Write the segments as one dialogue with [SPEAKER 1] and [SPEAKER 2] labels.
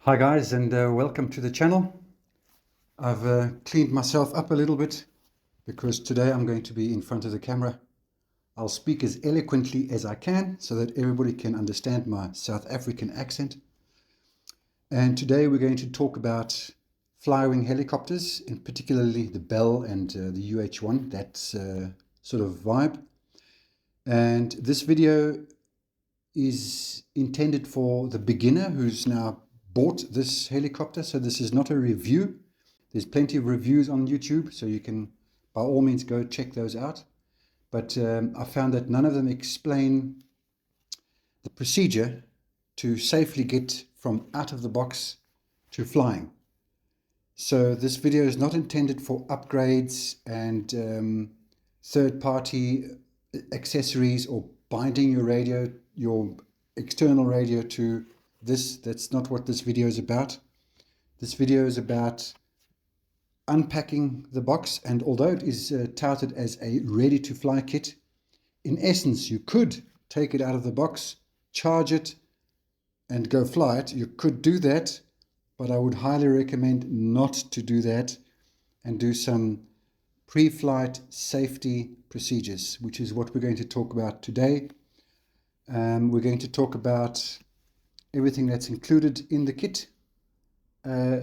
[SPEAKER 1] Hi guys, and welcome to the channel. I've cleaned myself up a little bit because today I'm going to be in front of the camera. I'll speak as eloquently as I can so that everybody can understand my South African accent. And today we're going to talk about Flywing helicopters, in particularly the Bell and the UH-1, that sort of vibe. And this video is intended for the beginner who's now bought this helicopter. So this is not a review. There's plenty of reviews on YouTube, so you can by all means go check those out. But I found that none of them explain the procedure to safely get from out of the box to flying. So this video is not intended for upgrades and third-party accessories or binding your radio, your external radio to this. That's not what this video is about. This video is about unpacking the box, and although it is touted as a ready-to-fly kit, in essence you could take it out of the box, charge it and go fly it. You could do that, but I would highly recommend not to do that and do some pre-flight safety procedures, which is what we're going to talk about today. We're going to talk about everything that's included in the kit.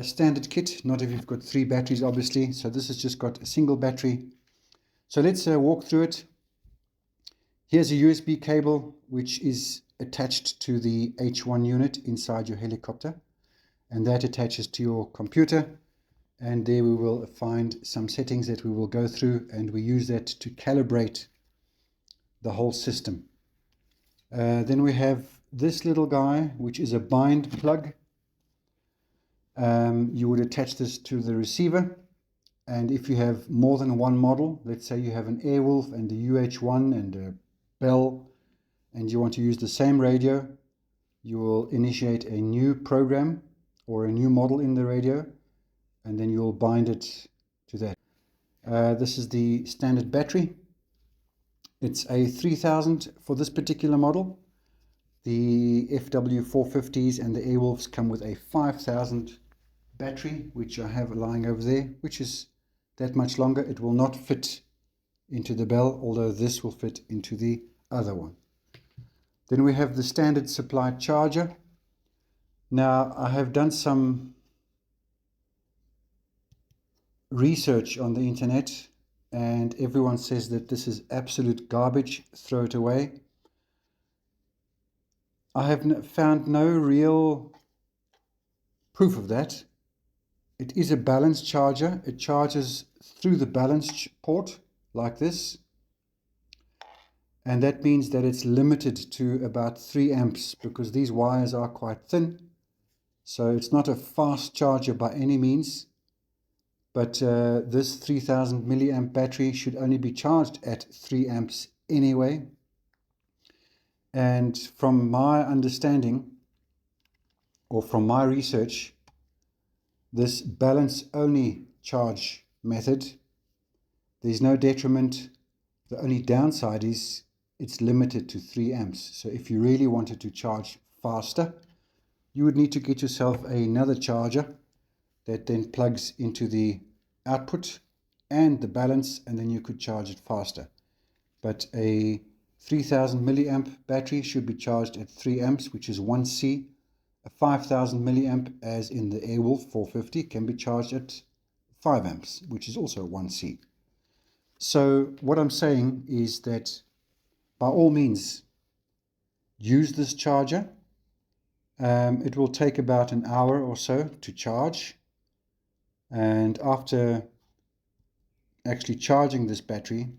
[SPEAKER 1] Standard kit, not if you've got 3 batteries obviously, so this has just got a single battery. So let's walk through it. Here's a USB cable which is attached to the H1 unit inside your helicopter, and that attaches to your computer, and there we will find some settings that we will go through, and we use that to calibrate the whole system. Then we have this little guy, which is a bind plug. You would attach this to the receiver, and if you have more than one model, let's say you have an Airwolf and a UH-1 and a Bell, and you want to use the same radio, you will initiate a new program or a new model in the radio, and then you'll bind it to that. This is the standard battery. It's a 3000 for this particular model. The FW450s and the Airwolves come with a 5000 battery, which I have lying over there, which is that much longer. It will not fit into the Bell, although this will fit into the other one. Then we have the standard supplied charger. Now I have done some research on the internet, and everyone says that this is absolute garbage, throw it away. I have found no real proof of that. It is a balance charger. It charges through the balance port like this, and that means that it's limited to about 3 amps because these wires are quite thin. So it's not a fast charger by any means, but this 3000 milliamp battery should only be charged at 3 amps anyway. And from my understanding, or from my research, this balance only charge method, there's no detriment. The only downside is it's limited to 3 amps. So if you really wanted to charge faster, you would need to get yourself another charger that then plugs into the output and the balance, and then you could charge it faster. But a 3000 milliamp battery should be charged at 3 amps, which is 1C. A 5000 milliamp, as in the Airwolf 450, can be charged at 5 amps, which is also 1C. So what I'm saying is that by all means use this charger. It will take about an hour or so to charge, and after actually charging this battery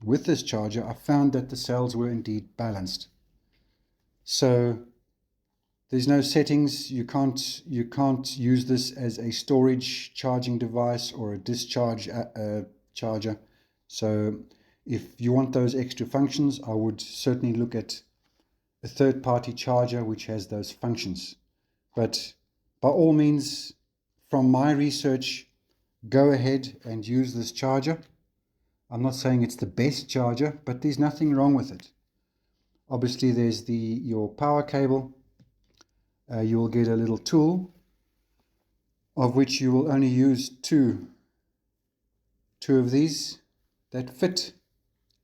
[SPEAKER 1] with this charger, I found that the cells were indeed balanced. So there's no settings. You can't use this as a storage charging device or a discharge charger. So if you want those extra functions, I would certainly look at a third-party charger which has those functions. But by all means, from my research, go ahead and use this charger. I'm not saying it's the best charger, but there's nothing wrong with it. Obviously there's your power cable. You will get a little tool of which you will only use two of these that fit,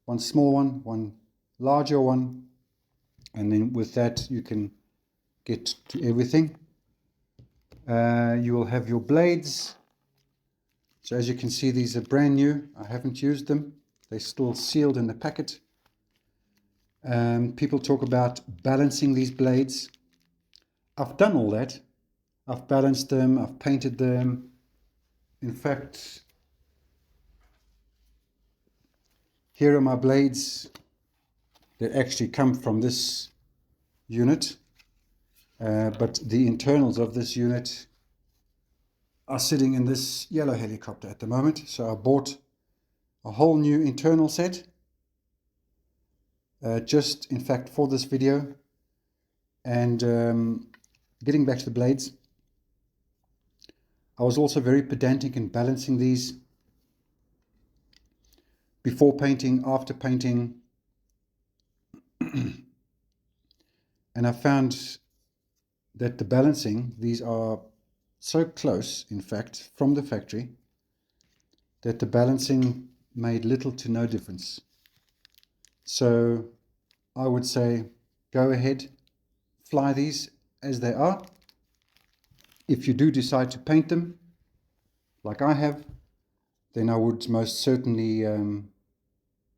[SPEAKER 1] one small one larger one, and then with that you can get to everything. You will have your blades. So as you can see, these are brand new. I haven't used them. They're still sealed in the packet. People talk about balancing these blades. I've done all that. I've balanced them, I've painted them. In fact, here are my blades that actually come from this unit, but the internals of this unit are sitting in this yellow helicopter at the moment. So I bought a whole new internal set, just in fact for this video. And getting back to the blades, I was also very pedantic in balancing these before painting, after painting, and I found that the balancing, these are so close, in fact, from the factory, that the balancing made little to no difference. So I would say go ahead, fly these as they are. If you do decide to paint them, like I have, then I would most certainly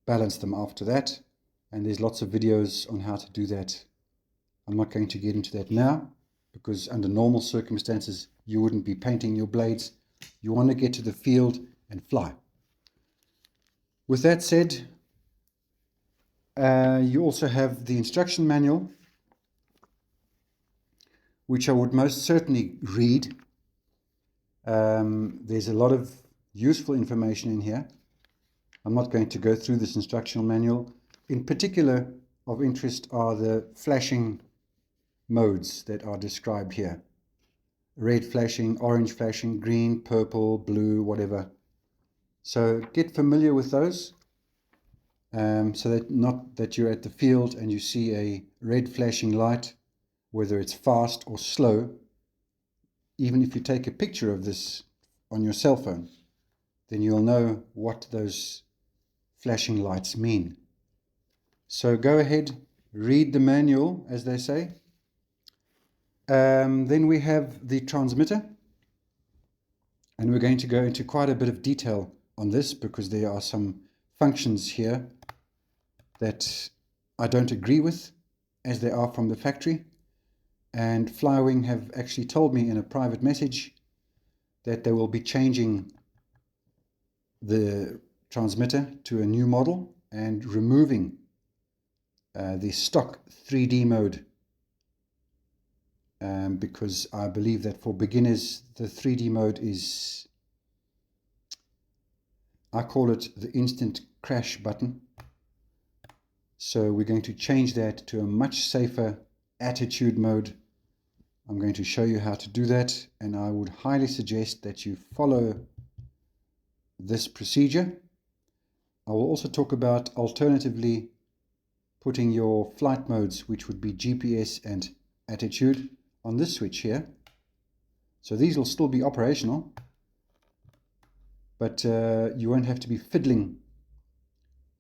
[SPEAKER 1] balance them after that. And there's lots of videos on how to do that. I'm not going to get into that now, because under normal circumstances, you wouldn't be painting your blades. You want to get to the field and fly. With that said, you also have the instruction manual, which I would most certainly read. There's a lot of useful information in here. I'm not going to go through this instructional manual. In particular, of interest are the flashing modes that are described here. Red flashing, orange flashing, green, purple, blue, whatever. So get familiar with those, so that not that you're at the field and you see a red flashing light, whether it's fast or slow. Even if you take a picture of this on your cell phone, then you'll know what those flashing lights mean. So go ahead, read the manual, as they say. Then we have the transmitter, and we're going to go into quite a bit of detail on this, because there are some functions here that I don't agree with, as they are from the factory. And Flywing have actually told me in a private message that they will be changing the transmitter to a new model and removing the stock 3D mode, because I believe that for beginners the 3D mode is, I call it the instant crash button. So we're going to change that to a much safer attitude mode. I'm going to show you how to do that, and I would highly suggest that you follow this procedure. I will also talk about alternatively putting your flight modes, which would be GPS and attitude, on this switch here. So these will still be operational, but you won't have to be fiddling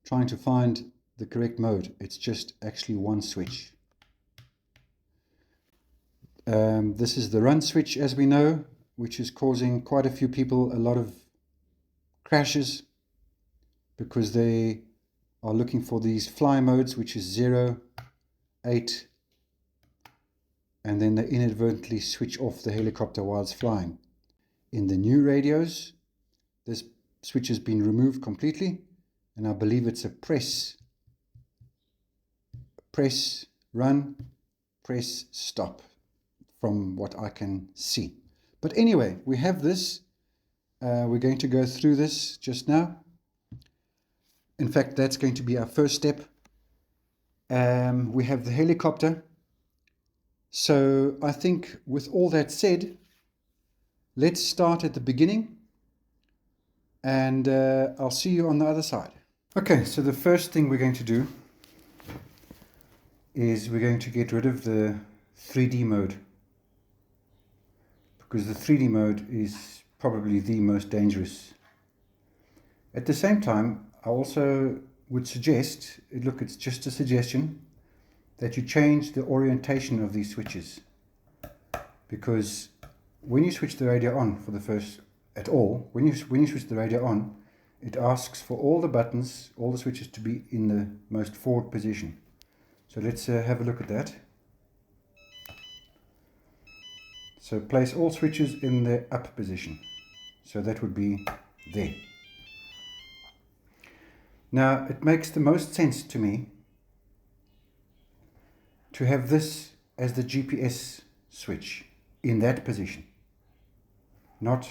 [SPEAKER 1] trying to find the correct mode. It's just actually one switch. This is the run switch, as we know, which is causing quite a few people a lot of crashes, because they are looking for these fly modes, which is 0, 8, and then they inadvertently switch off the helicopter while it's flying. In the new radios, this switch has been removed completely, and I believe it's a press, run, press, stop, from what I can see. But anyway, we have this. We're going to go through this just now. In fact, that's going to be our first step. We have the helicopter. So I think with all that said, let's start at the beginning, and I'll see you on the other side. Okay, so the first thing we're going to do is we're going to get rid of the 3D mode, because the 3D mode is probably the most dangerous. At the same time, I also would suggest, look, it's just a suggestion, that you change the orientation of these switches, because when you switch the radio on for the first at all, when you switch the radio on, it asks for all the buttons, all the switches to be in the most forward position. So let's have a look at that. So place all switches in their up position. So that would be there. Now it makes the most sense to me to have this as the GPS switch in that position, not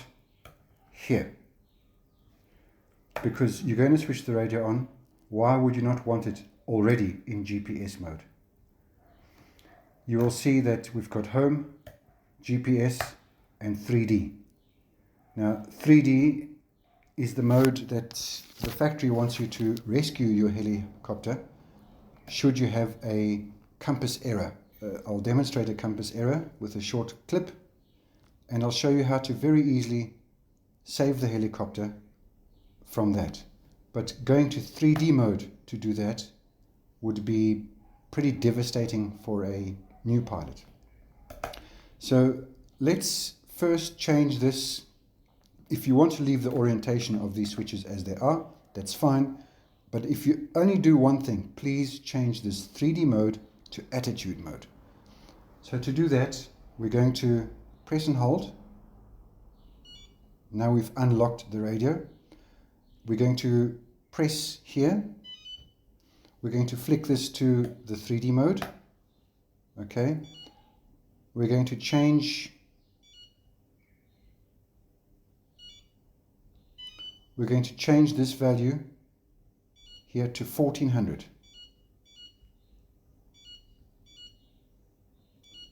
[SPEAKER 1] here. Because you're going to switch the radio on, why would you not want it already in GPS mode? You will see that we've got home, GPS and 3D. Now 3D is the mode that the factory wants you to rescue your helicopter should you have a compass error. I'll demonstrate a compass error with a short clip, and I'll show you how to very easily save the helicopter from that. But going to 3D mode to do that would be pretty devastating for a new pilot. So let's first change this. If you want to leave the orientation of these switches as they are, that's fine. But if you only do one thing, please change this 3D mode to attitude mode. So to do that, we're going to press and hold. Now we've unlocked the radio. We're going to press here. We're going to flick this to the 3D mode. Okay. We're going to change. We're going to change this value here to 1400.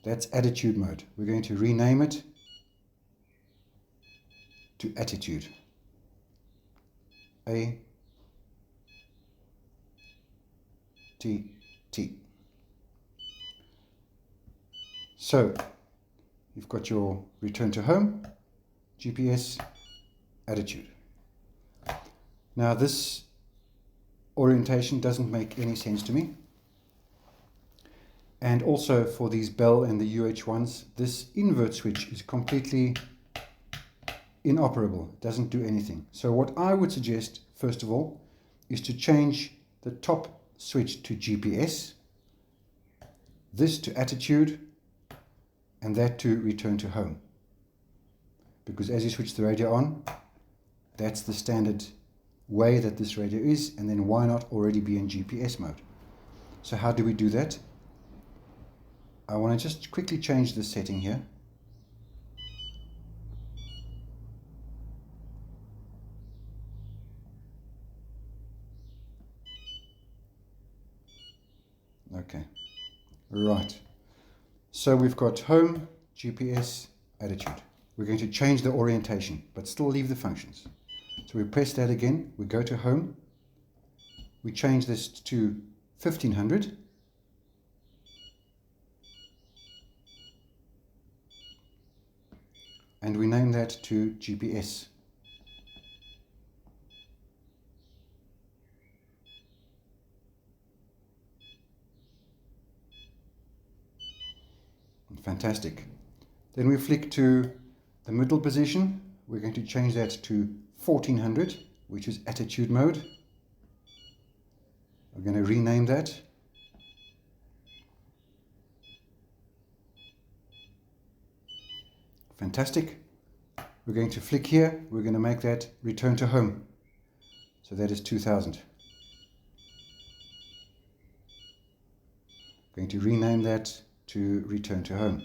[SPEAKER 1] That's attitude mode. We're going to rename it to attitude. A T T. So you've got your return to home, GPS, attitude. Now this orientation doesn't make any sense to me. And also for these Bell and the UH1s, this invert switch is completely inoperable. It doesn't do anything. So what I would suggest, first of all, is to change the top switch to GPS, this to attitude, and that to return to home. Because as you switch the radio on, that's the standard way that this radio is, and then why not already be in GPS mode? So how do we do that? I want to just quickly change the setting here. Okay, right. So we've got home, GPS, attitude. We're going to change the orientation, but still leave the functions. So we press that again, we go to home, we change this to 1500. And we name that to GPS. Fantastic. Then we flick to the middle position. We're going to change that to 1400, which is attitude mode. We're going to rename that. Fantastic. We're going to flick here. We're going to make that return to home. So that is 2000. Going to rename that to return to home.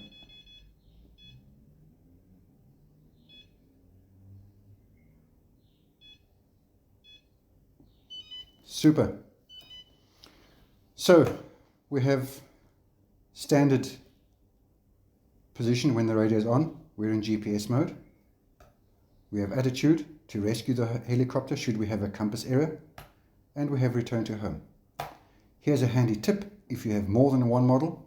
[SPEAKER 1] Super. So we have standard position when the radio is on. We're in GPS mode. We have attitude to rescue the helicopter should we have a compass error. And we have return to home. Here's a handy tip. If you have more than one model,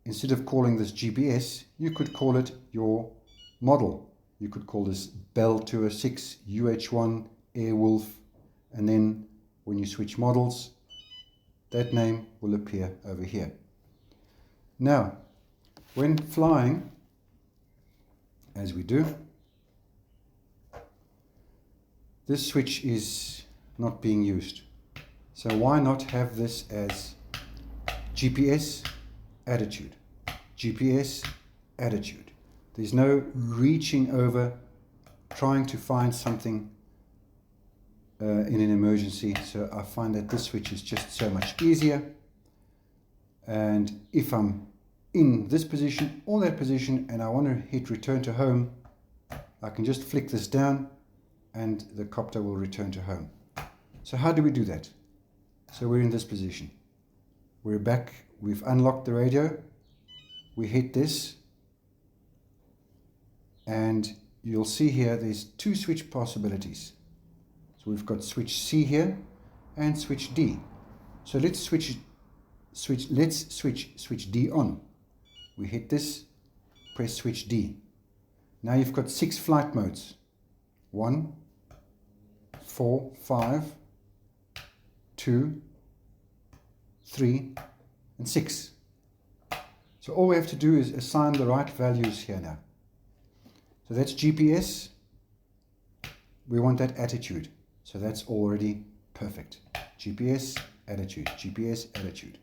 [SPEAKER 1] instead of calling this GPS, you could call it your model. You could call this Bell 206, UH1, Airwolf, and then when you switch models, that name will appear over here. Now, when flying, as we do, this switch is not being used. So why not have this as GPS, attitude, GPS, attitude. There's no reaching over, trying to find something in an emergency. So I find that this switch is just so much easier. And if I'm in this position or that position and I want to hit return to home, I can just flick this down and the copter will return to home. So how do we do that? So we're in this position. We're back, we've unlocked the radio, we hit this, and you'll see here there's two switch possibilities. So we've got switch C here and switch D. So let's switch D on. We hit this, press switch D. Now you've got 6 flight modes. 1, 4, 5, 2, 3, and 6. So all we have to do is assign the right values here now. So that's GPS. We want that attitude. So that's already perfect. GPS, attitude, GPS, attitude.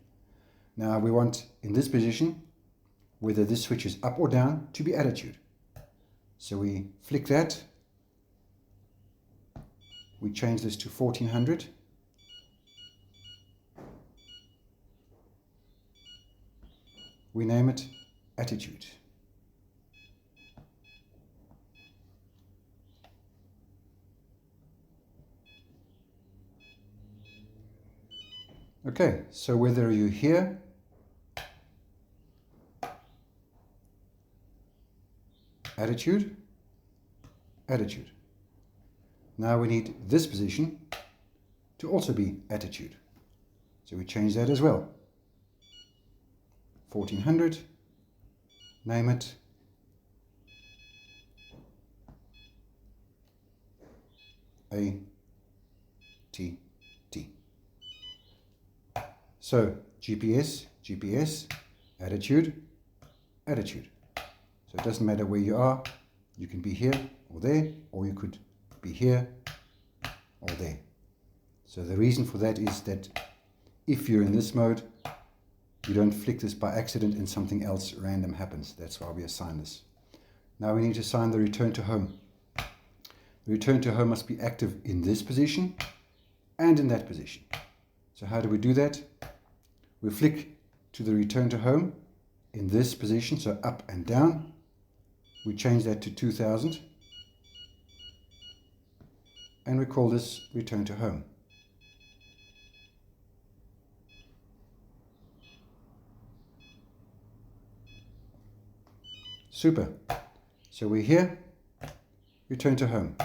[SPEAKER 1] Now we want in this position, whether this switch is up or down, to be attitude. So we flick that. We change this to 1400. We name it attitude. Okay, so whether you're here, attitude, attitude. Now we need this position to also be attitude. So we change that as well. 1400, name it ATT. So GPS, GPS, attitude, attitude. So it doesn't matter where you are, you can be here or there, or you could be here or there. So the reason for that is that if you're in this mode, you don't flick this by accident and something else random happens. That's why we assign this. Now we need to assign the return to home. The return to home must be active in this position and in that position. So how do we do that? We flick to the return to home in this position, so up and down. We change that to 2000 and we call this return to home. Super. So we're here, return to home.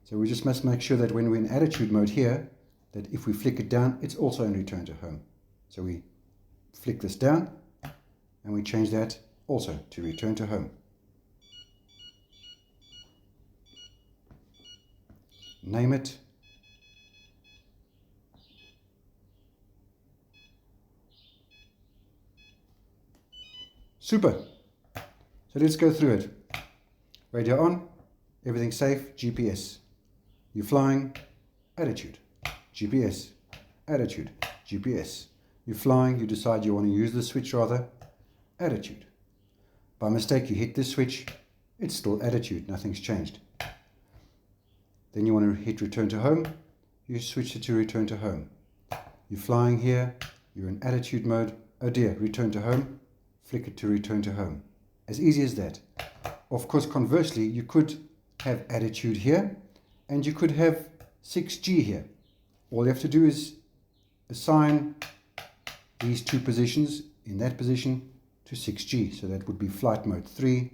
[SPEAKER 1] So we just must make sure that when we're in attitude mode here, that if we flick it down, it's also in return to home. So we flick this down and we change that also to return to home. Name it super. So let's go through it. Radio on, everything safe, GPS. You're flying, attitude, GPS, attitude, GPS. You're flying, you decide you want to use the switch rather, attitude. By mistake you hit this switch, it's still attitude, nothing's changed. Then you want to hit return to home, you switch it to return to home. You're flying here, you're in attitude mode, oh dear, return to home, flick it to return to home. As easy as that. Of course, conversely, you could have attitude here and you could have 6G here. All you have to do is assign these two positions in that position to 6G. So that would be flight mode 3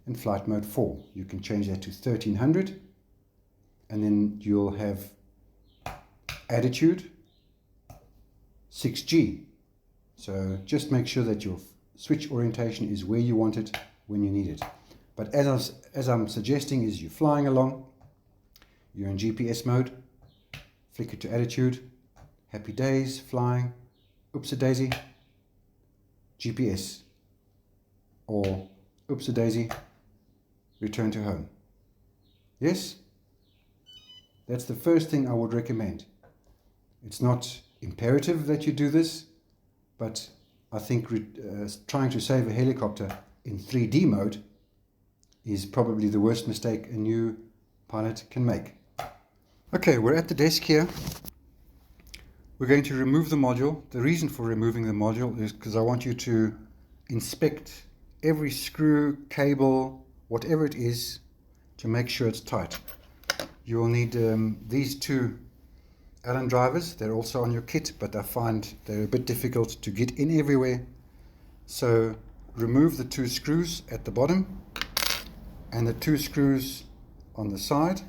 [SPEAKER 1] and flight mode 4. You can change that to 1300 and then you'll have attitude 6G. So just make sure that your switch orientation is where you want it when you need it. But as I'm suggesting, is you're flying along, you're in GPS mode, flick it to attitude, happy days, flying, oops-a-daisy, GPS, or oops-a-daisy, return to home. Yes? That's the first thing I would recommend. It's not imperative that you do this, but I think trying to save a helicopter in 3D mode is probably the worst mistake a new pilot can make. Okay, we're at the desk here. We're going to remove the module. The reason for removing the module is because I want you to inspect every screw, cable, whatever it is, to make sure it's tight. You will need these two Allen drivers. They're also on your kit, but I find they're a bit difficult to get in everywhere. So remove the two screws at the bottom and the two screws on the side,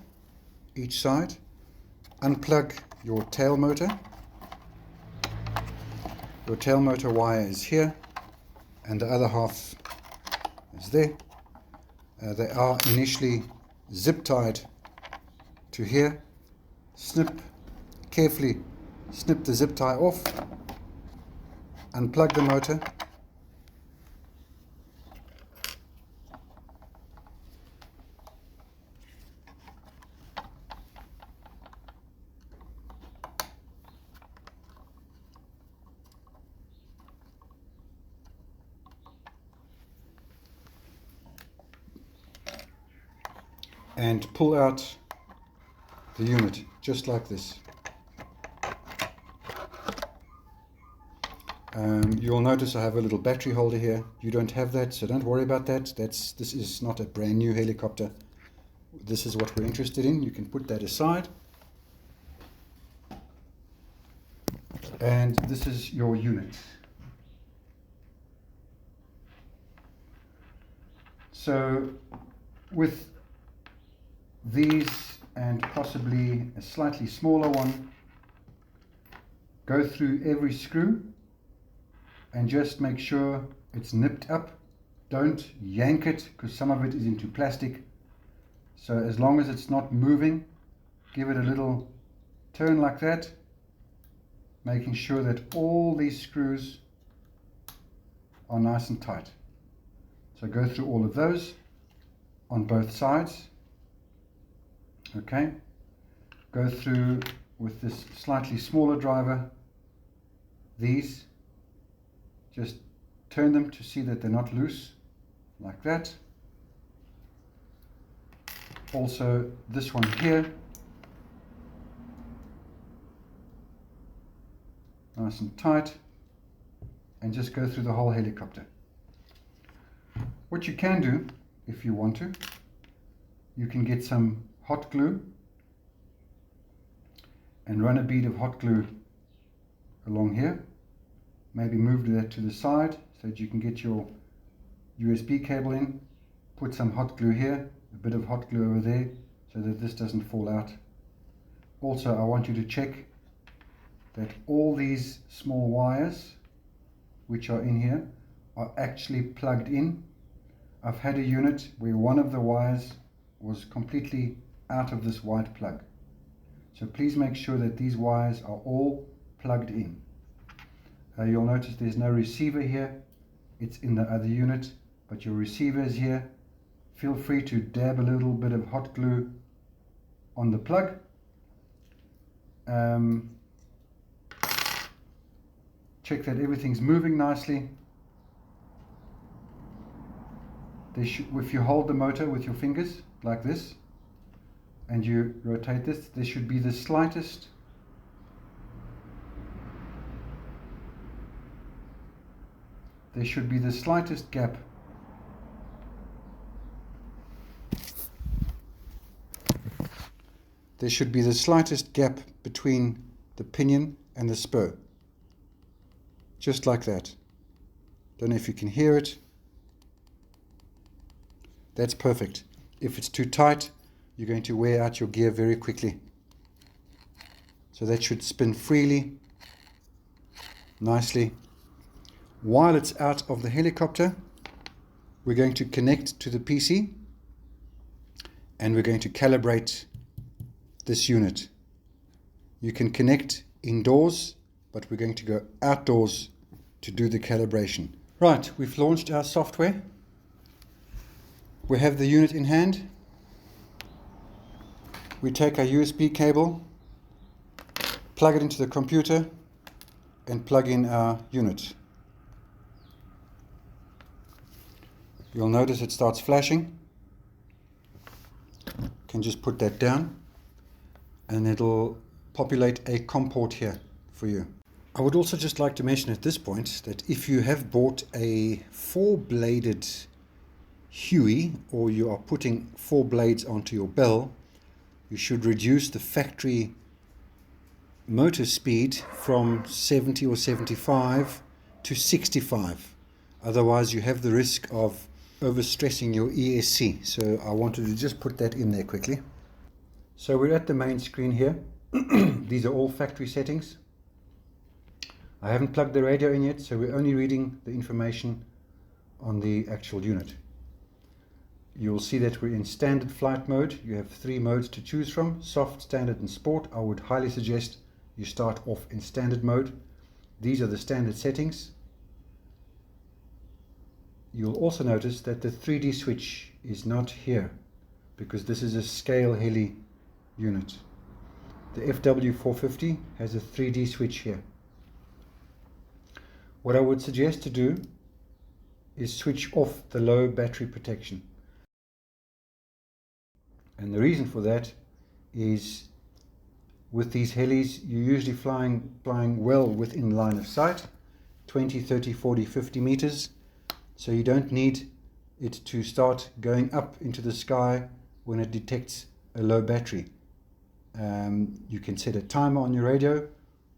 [SPEAKER 1] each side. Unplug your tail motor. Your tail motor wire is here and the other half is there. They are initially zip tied to here. Carefully snip the zip tie off, unplug the motor, and pull out the unit just like this. You'll notice I have a little battery holder here. You don't have that, so don't worry about that. This is not a brand new helicopter. This is what we're interested in. You can put that aside. And this is your unit. So with these and possibly a slightly smaller one, go through every screw and just make sure it's nipped up. Don't yank it because some of it is into plastic. So as long as it's not moving, give it a little turn like that, making sure that all these screws are nice and tight. So go through all of those on both sides. Okay, go through with this slightly smaller driver, these, just turn them to see that they're not loose, like that. Also this one here, nice and tight, and just go through the whole helicopter. What you can do, if you want to, you can get some hot glue and run a bead of hot glue along here. Maybe move that to the side so that you can get your USB cable in. Put some hot glue here, a bit of hot glue over there so that this doesn't fall out. Also, I want you to check that all these small wires which are in here are actually plugged in. I've had a unit where one of the wires was completely out of this white plug. So please make sure that these wires are all plugged in. You'll notice there's no receiver here. It's in the other unit, but your receiver is here. Feel free to dab a little bit of hot glue on the plug. Check that everything's moving nicely. If you hold the motor with your fingers like this and you rotate this, there should be the slightest gap . There should be the slightest gap between the pinion and the spur. Just like that. Don't know if you can hear it. That's perfect. If it's too tight, you're going to wear out your gear very quickly. So that should spin freely, nicely. While it's out of the helicopter, we're going to connect to the PC and we're going to calibrate this unit. You can connect indoors, but we're going to go outdoors to do the calibration. Right, we've launched our software. We have the unit in hand. We take our USB cable, plug it into the computer, and plug in our unit. You'll notice it starts flashing. You can just put that down and it'll populate a COM port here for you. I would also just like to mention at this point that if you have bought a 4-bladed Huey, or you are putting 4 blades onto your bell, you should reduce the factory motor speed from 70 or 75 to 65. Otherwise you have the risk of overstressing your ESC. So I wanted to just put that in there quickly. So we're at the main screen here. These are all factory settings. I haven't plugged the radio in yet, so we're only reading the information on the actual unit. You'll see that we're in standard flight mode. You have 3 modes to choose from: soft, standard and sport. I would highly suggest you start off in standard mode. These are the standard settings. You'll also notice that the 3D switch is not here because this is a scale heli unit. The FW450 has a 3D switch here. What I would suggest to do is switch off the low battery protection. And the reason for that is with these helis, you're usually flying well within line of sight, 20, 30, 40, 50 meters. So you don't need it to start going up into the sky when it detects a low battery. You can set a timer on your radio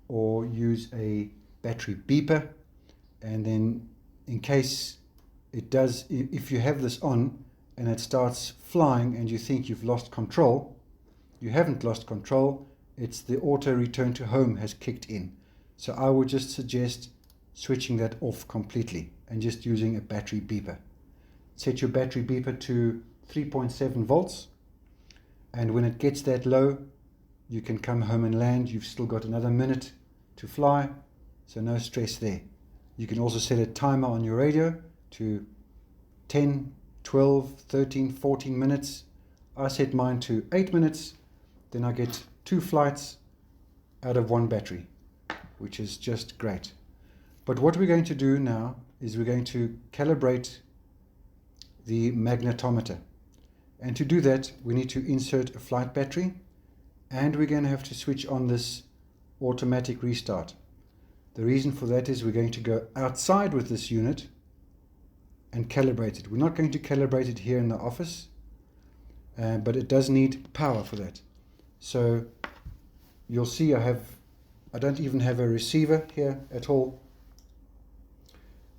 [SPEAKER 1] or use a battery beeper, and then in case it does, if you have this on and it starts flying and you think you've lost control, you haven't lost control. It's the auto return to home has kicked in. So I would just suggest switching that off completely and just using a battery beeper. Set your battery beeper to 3.7 volts, and when it gets that low, you can come home and land. You've still got another minute to fly, so no stress there. You can also set a timer on your radio to 10, 12, 13, 14 minutes. I set mine to 8 minutes, then I get 2 flights out of 1 battery, which is just great. But what we're going to do now is we're going to calibrate the magnetometer. And to do that, we need to insert a flight battery, and we're going to have to switch on this automatic restart. The reason for that is we're going to go outside with this unit and calibrate it. We're not going to calibrate it here in the office, but it does need power for that. So you'll see I don't even have a receiver here at all.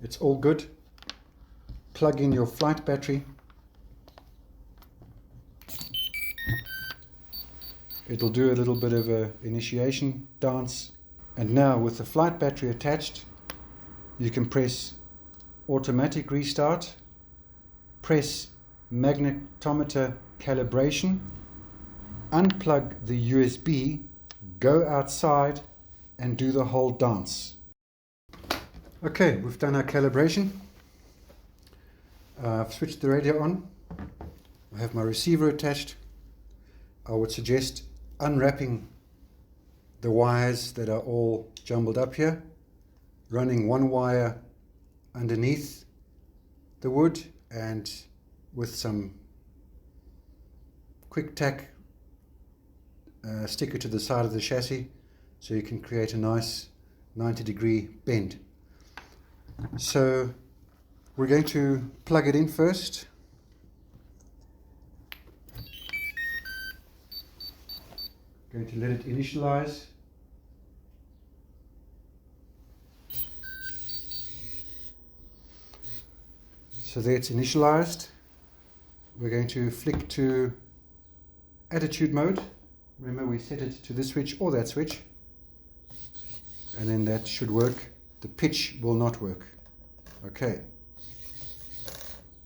[SPEAKER 1] It's all good. Plug in your flight battery. It'll do a little bit of an initiation dance. And now with the flight battery attached, you can press automatic restart, press magnetometer calibration, unplug the USB, go outside and do the whole dance. Okay, we've done our calibration. I've switched the radio on. I have my receiver attached. I would suggest unwrapping the wires that are all jumbled up here, running 1 wire underneath the wood, and with some quick tack stick it to the side of the chassis so you can create a nice 90-degree bend. So we're going to plug it in first. Going to let it initialize. So there it's initialized. We're going to flick to attitude mode. Remember, we set it to this switch or that switch, and then that should work. The pitch will not work. Okay.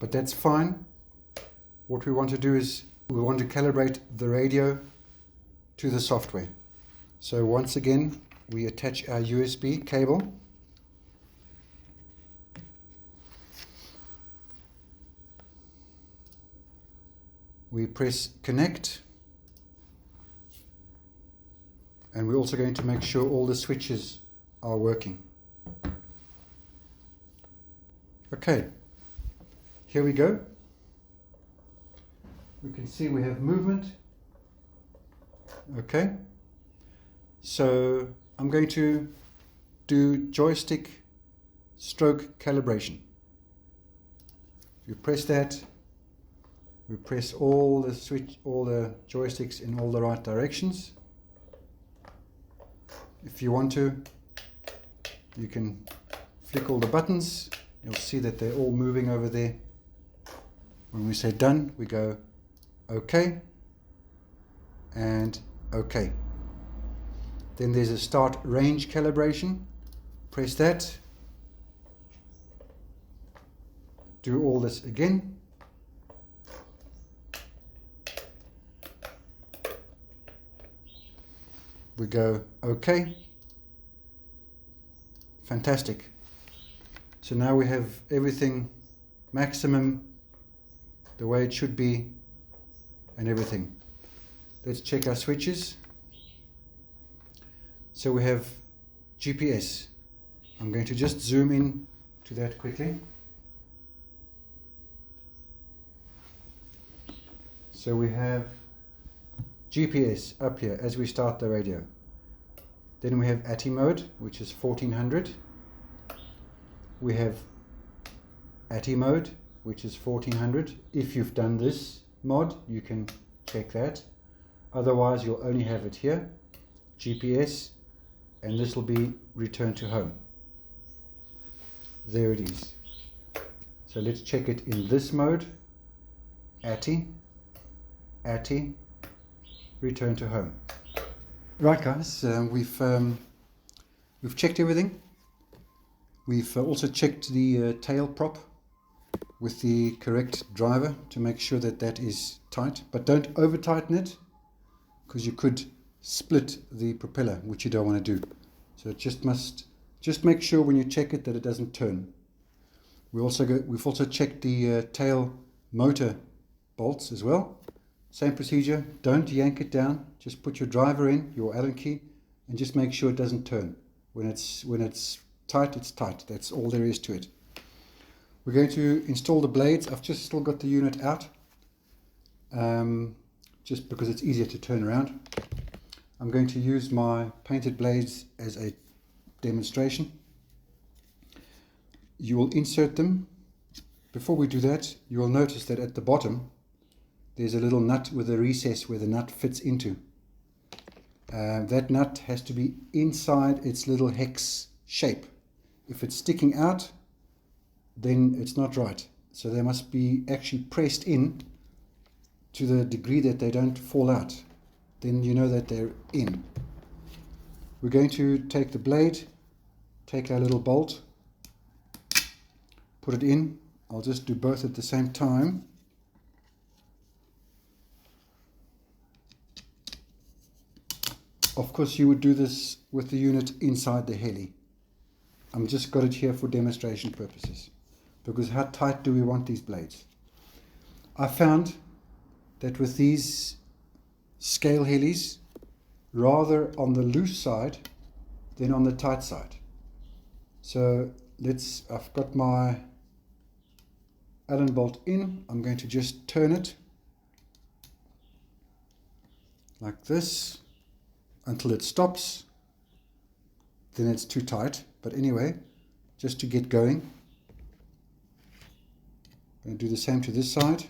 [SPEAKER 1] but that's fine. What we want to do is we want to calibrate the radio to the software. So once again, we attach our USB cable. We press connect, and we're also going to make sure all the switches are working. Okay, here we go. We can see we have movement. Okay, so I'm going to do joystick stroke calibration. You press that, we press all the joysticks in all the right directions. If you want to, you can flick all the buttons. You'll see that they're all moving over there. When we say done, we go OK and OK. Then there's a start range calibration. Press that. Do all this again. We go OK. Fantastic. So now we have everything maximum, the way it should be, and everything. Let's check our switches. So we have GPS. I'm going to just zoom in to that quickly. So we have GPS up here as we start the radio. Then we have ATI mode, which is 1400. We have ATI mode, which is 1400. If you've done this mod, you can check that. Otherwise, you'll only have it here, GPS, and this will be return to home. There it is. So let's check it in this mode. ATI, ATI, return to home. Right, guys, we've checked everything. We've also checked the tail prop with the correct driver to make sure that that is tight, but don't over tighten it, because you could split the propeller, which you don't want to do. So it just make sure when you check it that it doesn't turn. We've also checked the tail motor bolts as well. Same procedure. Don't yank it down. Just put your driver in, your Allen key, and just make sure it doesn't turn. When it's tight, it's tight. That's all there is to it. We're going to install the blades. I've just still got the unit out, just because it's easier to turn around. I'm going to use my painted blades as a demonstration. You will insert them. Before we do that, you will notice that at the bottom there's a little nut with a recess where the nut fits into. That nut has to be inside its little hex shape. If it's sticking out, then it's not right. So they must be actually pressed in to the degree that they don't fall out. Then you know that they're in. We're going to take the blade, take our little bolt, put it in. I'll just do both at the same time. Of course, you would do this with the unit inside the heli. I'm just got it here for demonstration purposes, because how tight do we want these blades? I found that with these scale helis, rather on the loose side than on the tight side. So I've got my Allen bolt in. I'm going to just turn it like this until it stops. Then it's too tight, but anyway, just to get going. I'm going to do the same to this side.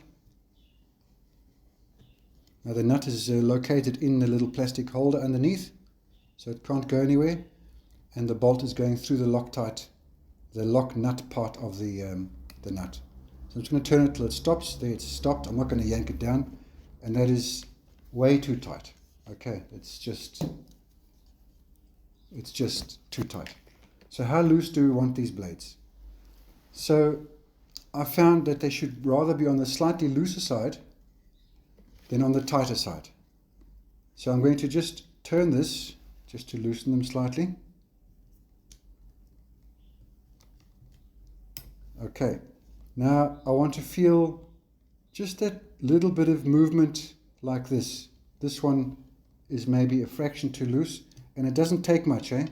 [SPEAKER 1] Now the nut is located in the little plastic holder underneath, so it can't go anywhere, and the bolt is going through the lock nut part of the nut. So I'm just going to turn it till it stops. There, it's stopped. I'm not going to yank it down, and that is way too tight. Okay, it's just too tight. So how loose do we want these blades? So I found that they should rather be on the slightly looser side than on the tighter side. So I'm going to just turn this just to loosen them slightly. Okay, now I want to feel just that little bit of movement like this. This one is maybe a fraction too loose, and it doesn't take much, eh?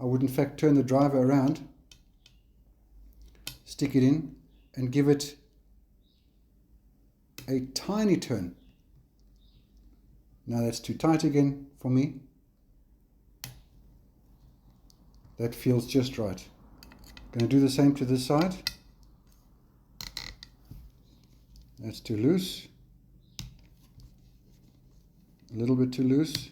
[SPEAKER 1] I would in fact turn the driver around, stick it in, and give it a tiny turn. Now that's too tight again for me. That feels just right. Going to do the same to this side. That's too loose. A little bit too loose.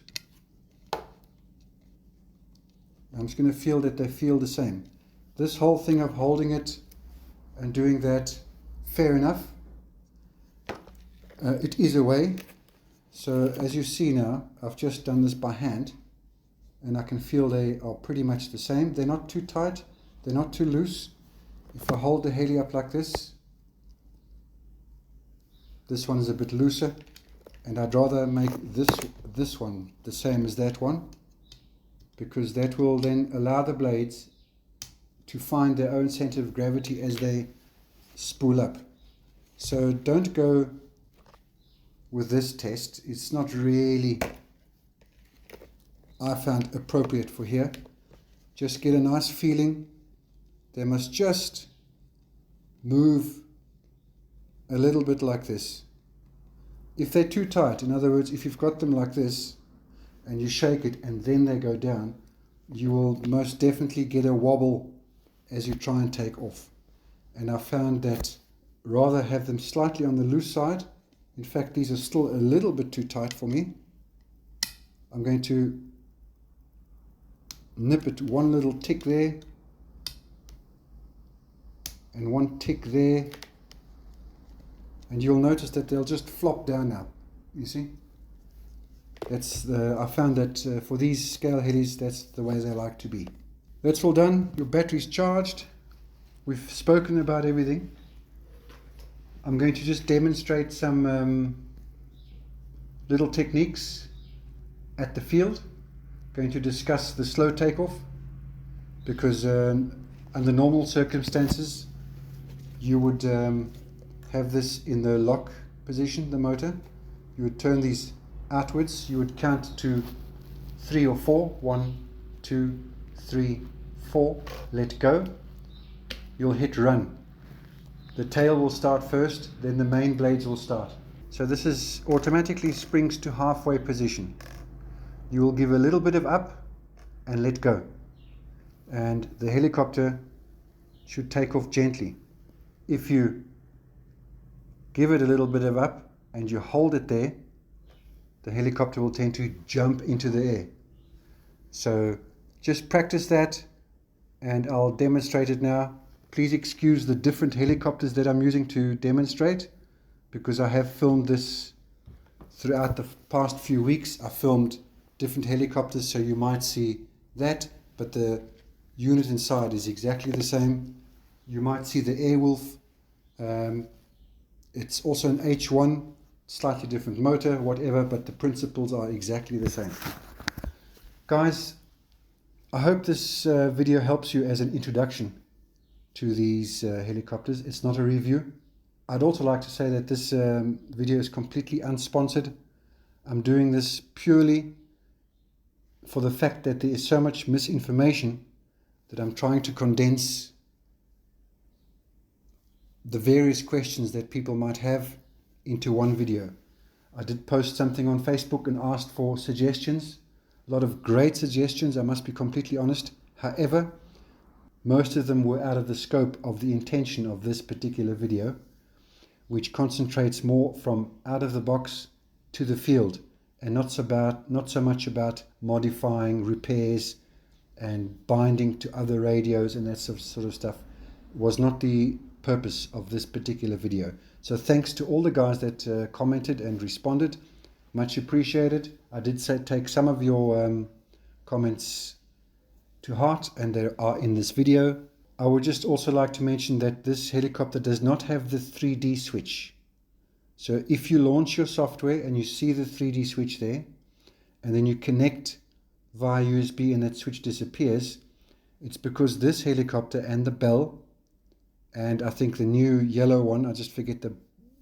[SPEAKER 1] I'm just going to feel that they feel the same. This whole thing of holding it and doing that, fair enough. It is a way. So as you see now, I've just done this by hand, and I can feel they are pretty much the same. They're not too tight, they're not too loose. If I hold the Heli up like this one is a bit looser, and I'd rather make this one the same as that one, because that will then allow the blades to find their own center of gravity as they spool up. So don't go with this test. It's not really, I found, appropriate for here. Just get a nice feeling. They must just move a little bit like this. If they're too tight, in other words, if you've got them like this and you shake it and then they go down, you will most definitely get a wobble as you try and take off. And I found that rather have them slightly on the loose side. In fact, these are still a little bit too tight for me. I'm going to nip it one little tick there and one tick there, and you'll notice that they'll just flop down now. You see? I found that for these scale helis, that's the way they like to be. That's all done. Your battery's charged. We've spoken about everything. I'm going to just demonstrate some little techniques at the field. Going to discuss the slow takeoff, because under normal circumstances you would have this in the lock position, the motor. You would turn these outwards. You would count to 3 or 4. 1, 2, 3, 4. Let go. You'll hit run. The tail will start first, then the main blades will start. So this is automatically springs to halfway position. You will give a little bit of up and let go. And the helicopter should take off gently. If you give it a little bit of up and you hold it there, the helicopter will tend to jump into the air. So just practice that, and I'll demonstrate it now. Please excuse the different helicopters that I'm using to demonstrate, because I have filmed this throughout the past few weeks. I filmed different helicopters, so you might see that, but the unit inside is exactly the same. You might see the Airwolf. It's also an H1, slightly different motor, whatever, but the principles are exactly the same. Guys, I hope this video helps you as an introduction to these helicopters. It's not a review. I'd also like to say that this video is completely unsponsored. I'm doing this purely for the fact that there is so much misinformation that I'm trying to condense the various questions that people might have into one video. I did post something on Facebook and asked for suggestions. A lot of great suggestions, I must be completely honest. However, most of them were out of the scope of the intention of this particular video, which concentrates more from out of the box to the field, and not so much about modifying, repairs and binding to other radios and that sort of stuff. Was not the purpose of this particular video. So thanks to all the guys that commented and responded. Much appreciated. I did take some of your comments to heart, and they are in this video. I would just also like to mention that this helicopter does not have the 3D switch. So if you launch your software and you see the 3D switch there, and then you connect via USB and that switch disappears, it's because this helicopter and the Bell, and I think the new yellow one, I just forget the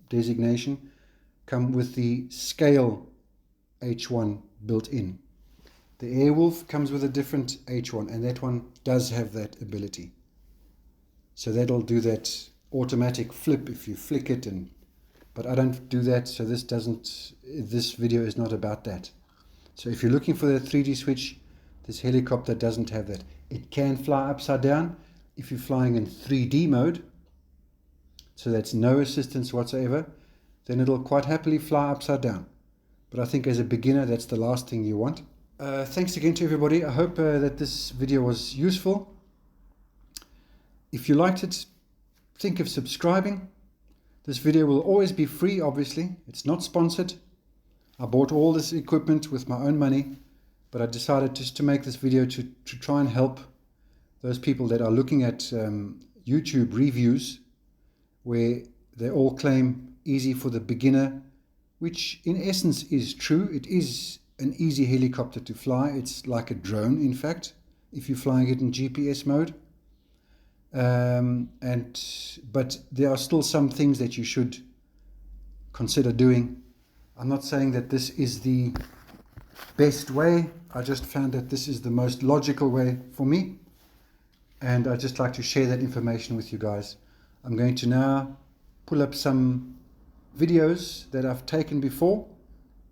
[SPEAKER 1] designation, come with the scale H1 built in. The Airwolf comes with a different H1, and that one does have that ability. So that'll do that automatic flip if you flick it, but I don't do that, so this video is not about that. So if you're looking for the 3D switch, this helicopter doesn't have that. It can fly upside down if you're flying in 3D mode, so that's no assistance whatsoever, then it'll quite happily fly upside down. But I think as a beginner, that's the last thing you want. Thanks again to everybody. I hope that this video was useful. If you liked it, think of subscribing. This video will always be free, obviously. It's not sponsored. I bought all this equipment with my own money, but I decided just to make this video to try and help those people that are looking at YouTube reviews where they all claim easy for the beginner, which in essence is true. It is an easy helicopter to fly. It's like a drone, in fact, if you're flying it in GPS mode. But there are still some things that you should consider doing. I'm not saying that this is the best way. I just found that this is the most logical way for me, and I'd just like to share that information with you guys. I'm going to now pull up some videos that I've taken before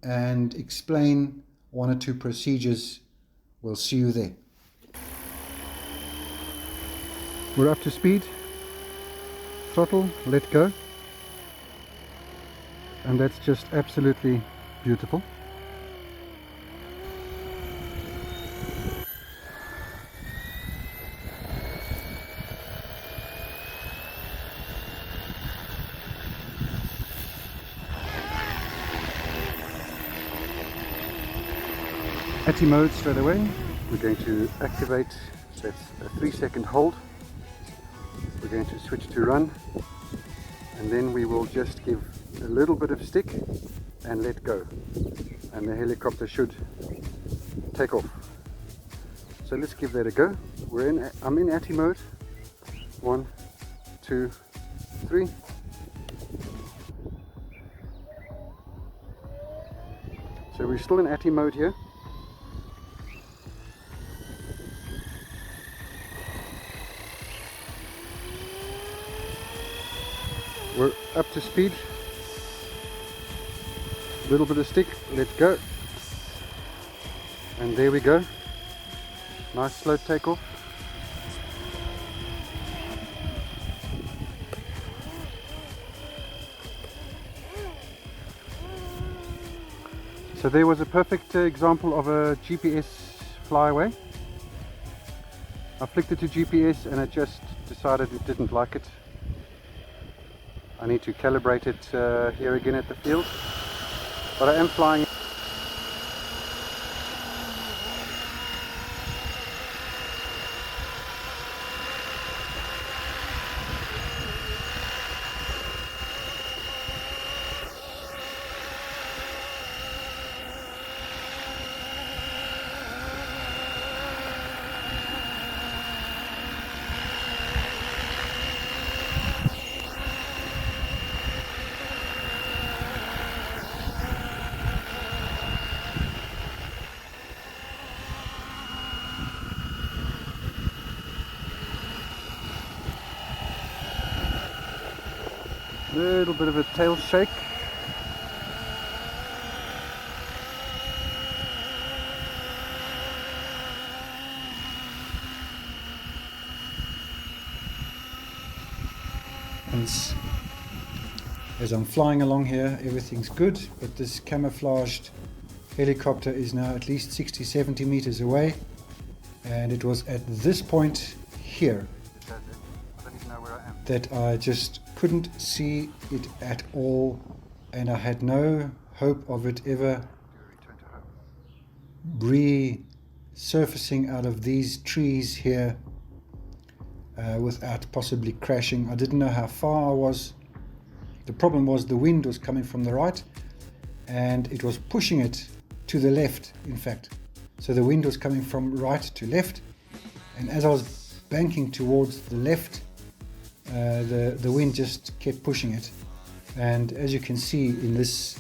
[SPEAKER 1] and explain one or two procedures. We'll see you there. We're up to speed, throttle, let go, and that's just absolutely beautiful. ATI mode straight away. We're going to activate, so that's a 3-second hold. We're going to switch to run, and then we will just give a little bit of stick and let go, and the helicopter should take off. So let's give that a go. I'm in ATI mode. 1, 2, 3. So we're still in ATI mode here. We're up to speed. A little bit of stick, let go. And there we go. Nice slow takeoff. So there was a perfect example of a GPS flyaway. I flicked it to GPS and it just decided it didn't like it. I need to calibrate it here again at the field, but I am flying. Little bit of a tail shake. As I'm flying along here, everything's good, but this camouflaged helicopter is now at least 60-70 meters away, and it was at this point here that I just couldn't see it at all, and I had no hope of it ever resurfacing out of these trees here. without possibly crashing. I didn't know how far I was. The problem was the wind was coming from the right and it was pushing it to the left, in fact. So the wind was coming from right to left, and as I was banking towards the left, the wind just kept pushing it. And as you can see in this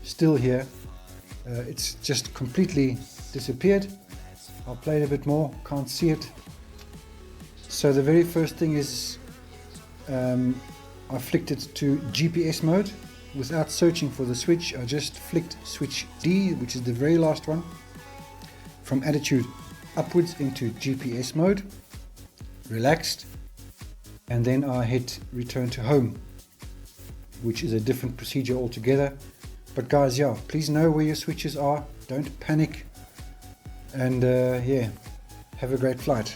[SPEAKER 1] still here, it's just completely disappeared. I'll play it a bit more, can't see it. So the very first thing is I flicked it to GPS mode. Without searching for the switch, I just flicked switch D, which is the very last one, from attitude upwards into GPS mode, relaxed, and then I hit return to home, which is a different procedure altogether. But guys, yeah, please know where your switches are, don't panic, and yeah, have a great flight.